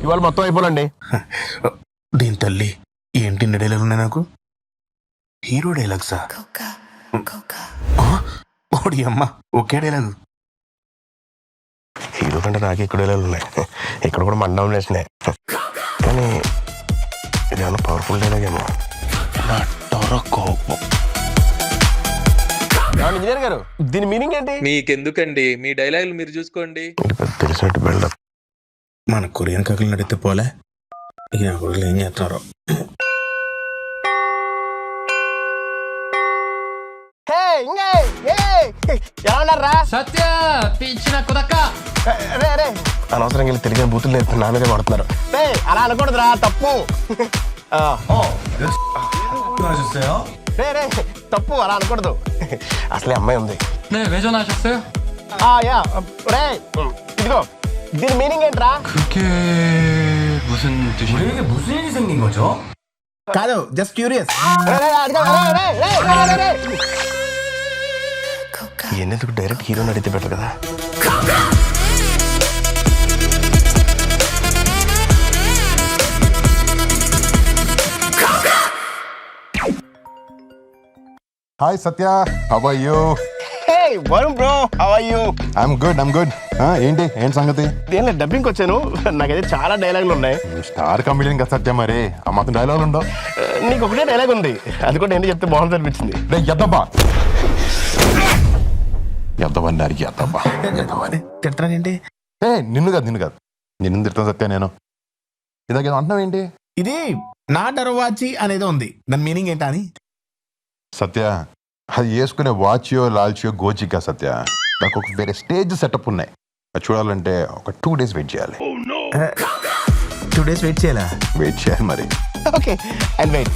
ఇవాళ మొత్తం అయిపోనండి. దీని తల్లి ఏంటి డైలాగ్ ఉన్నాయి నాకు? హీరో డైలాగ్సా? ఓడి అమ్మ, ఒకే డైలాగ్. హీరో కంటే నాకు ఎక్కువ డైలాగులు ఉన్నాయి. ఇక్కడ కూడా మండలం వేసినాయి, కానీ ఇదేమన్నా పవర్ఫుల్ డైలాగ్ ఏమో. కోపం. ఇంజనీర్ గారు, దీని మీనింగ్ ఏంటి? మీకెందుకండి, మీ డైలాగులు మీరు చూసుకోండి. తెలిసినట్టు బిల్డప్. మన కొరియన్ కక్కలు నడితే పోలే, ఇక కొడుకులు ఏం చేస్తున్నారు? ఎలా ఉన్నారా? సత్య పిచ్చిన కుదక్క. అనవసరంగా వెళ్ళి తెలియని బూతులు లేదు, నా మీదే పడుతున్నారు. అలా అనకూడదురా, తప్పు. తప్పు, అలా అనకూడదు. అసలే అమ్మాయి ఉంది. 네, 왜 전화하셨어요? ఇదిగో దీని మీనింగ్ ఏంట్రా? 그게 무슨 뜻이에요? 우리에게 무슨 일이 생긴 거죠? కాదు, జస్ట్ క్యూరియస్. ఎందుకు డైరెక్ట్ హీరోని అడిగితే బెటర్ కదా. Hi Satya, how are you? Hey, Varun bro, how are you? I'm good. ఏంటి సంగతి? దేనిలో డబ్బింగ్కి వచ్చాను. నాకైతే చాలా డైలాగులు ఉన్నాయి. స్టార్ కమిడియన్ కదా సత్య, మరి ఆ మాత్రం డైలాగులు ఉండవు. నీకు ఒకటే డైలాగ్ ఉంది, అది కూడా ఏంటి చెప్తే బాగుంది అనిపించింది. ఎద్దవని అడిగి తింటానండి. నిన్ను కాదు నిన్ను తిడతాను సత్య. నేను ఇదాకేదో అంటున్నావు ఏంటి? ఇది నా డరవాచి అనేది ఉంది, దాని మీనింగ్ ఏంటా అని. సత్య, అది వేసుకునే వాచియో లాల్చియో గోచికా సత్య. నాకు ఒక వేరే స్టేజ్ సెటప్ ఉన్నాయి, అది చూడాలంటే ఒక 2 days వెయిట్ చేయాలి. 2 days వెయిట్ చేయాలా? వెయిట్ చేయాలి మరి. Okay, and wait.